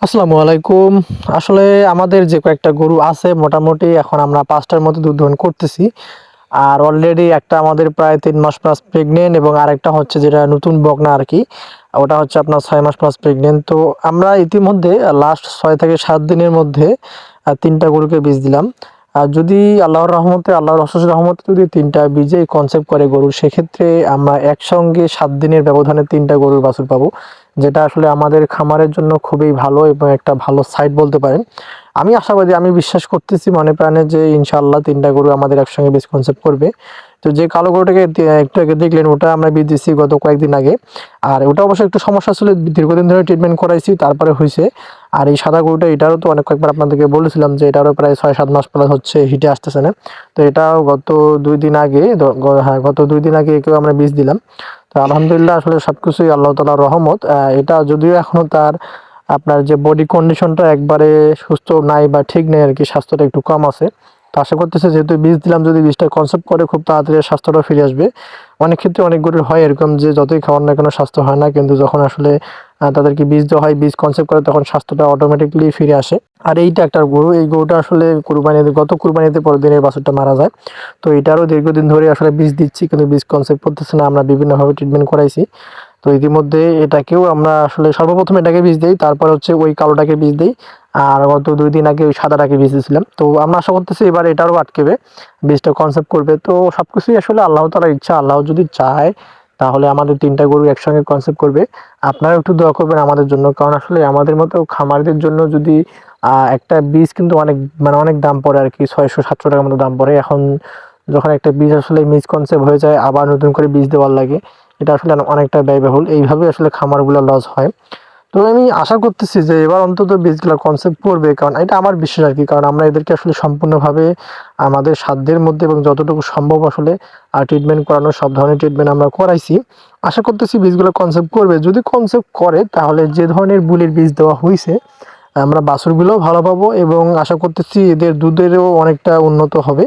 আসসালামু আলাইকুম। আসলে আমাদের যে কয়েকটা গরু আছে মোটামুটি এখন আমরা ৫ টার মতো দুধ দহন করতেছি। আর অলরেডি একটা আমাদের প্রায় ৩ মাস প্লাস প্রেগন্যান্ট এবং আরেকটা হচ্ছে যেটা নতুন বকনা আরকি। ওটা হচ্ছে আপনার ৬ মাস প্লাস প্রেগন্যান্ট। তো আমরা ইতিমধ্যে লাস্ট ৬ থেকে ৭ দিনের মধ্যে ৩ টা গরুকে বীজ দিলাম। আর যদি আল্লাহর অশেষ রহমতে যদি ৩ টা বীজেই কনসেপ্ট করে গরুর, সেক্ষেত্রে আমরা একসঙ্গে ৭ দিনের ব্যবধানে ৩ টা গরুর বাছুর পাবো। যেটা আসলে আমাদের খামারের জন্য খুবই ভালো এবং একটা ভালো সাইট বলতে পারেন। আমি আশাবাদী, আমি বিশ্বাস করতেছি মনে প্রাণে যে ইনশাআল্লাহ ৩ টা গরু আমাদের একসঙ্গে বীজ কনসেপ্ট করবে। তো যে কালো গরুটাকে একটু আগে দেখলেন, ওটা আমরা বীজ দিচ্ছি গত কয়েকদিন আগে। আর ওটা অবশ্য একটু সমস্যা ছিল, দীর্ঘদিন ধরে ট্রিটমেন্ট করাইছি, তারপরে হইছে। আর এই সাদা গরুটা, এটারও তো অনেক কয়েকবার আপনাদেরকে বলেছিলাম যে এটারও প্রায় ৬-৭ মাস প্লাস হচ্ছে, হিটে আসতেছে না। তো এটাও গত ২ দিন আগে গত ২ দিন আগে একেও আমরা বীজ দিলাম। তো আলহামদুলিল্লাহ আসলে সবকিছুই আল্লাহ তাআলার রহমত। এটা যদিও এখনো তার আপনার যে বডি কন্ডিশনটা একবারে সুস্থ নাই বা ঠিক নেই আরকি, স্বাস্থ্যটা একটু কম আছে। তো আশা করতেছি যেহেতু বীজ দিলাম, যদি বীজটা কনসেপ্ট করে খুব তাড়াতাড়ি স্বাস্থ্যটা ফিরে আসবে। অনেক ক্ষেত্রে অনেক গরুর হয় এরকম যে যতই খাওয়ান না কেন স্বাস্থ্য হয় না, কিন্তু যখন আসলে তাদেরকে বীজ দেওয়া হয়, বীজ কনসেপ্ট করে, তখন স্বাস্থ্যটা অটোমেটিক্যালি ফিরে আসে। আর এইটা একটা গরু, এই গরুটা আসলে গত কুরবানিতে পরের দিন এই বাছুরটা মারা যায়। তো এটারও দীর্ঘদিন ধরে আসলে বীজ দিচ্ছি, কিন্তু বীজ কনসেপ্ট করতেছে না। আমরা বিভিন্নভাবে ট্রিটমেন্ট করাইছি। তো ইতিমধ্যে এটাকেও আমরা আসলে সর্বপ্রথম এটাকে বীজ দেই, তারপর হচ্ছে ওই কালোটাকে বীজ দেই। আর গত ২ দিন আগে ওই সাদাটাকে বীজ দিয়েছিলাম। তো আমরা আশা করতেছি এবার এটারও আটকেবে, বীজটা কনসেপ্ট করবে। তো সবকিছুই আসলে আল্লাহ তাআলার ইচ্ছা। আল্লাহ যদি চায় তাহলে আমাদের ৩ টা গরু একসঙ্গে কনসেপ্ট করবে। আপনারা একটু দোয়া করবেন আমাদের জন্য। কারণ আসলে আমাদের মতো খামারিদের জন্য যদি একটা বীজ কিন্তু অনেক, মানে অনেক দাম পড়ে আরকি, ৬০০-৭০০ টাকার মতো দাম পড়ে। এখন যখন একটা বীজ আসলে মিসকনসেপ্ট হয়ে যায়, আবার নতুন করে বীজ দেওয়ার লাগে। এটা আসলে অনেকটা ব্যয়বহুল। এইভাবে আসলে খামারগুলো লস হয়। তো আমি আশা করতেছি যে এবার অন্তত বীজগুলা কনসেপ্ট করবে। কারণ এটা আমার বিশ্বাস আরকি। কারণ আমরা এদেরকে আসলে সম্পূর্ণভাবে আমাদের সাধ্যের মধ্যে এবং যতটুকু সম্ভব আসলে ট্রিটমেন্ট করানো, সব ধরনের ট্রিটমেন্ট আমরা করাইছি। আশা করতেছি বীজগুলো কনসেপ্ট করবে। যদি কনসেপ্ট করে তাহলে যে ধরনের বুলির বীজ দেওয়া হইছে, আমরা বাছুরগুলোও ভালো পাবো এবং আশা করতেছি এদের দুধেরও অনেকটা উন্নত হবে।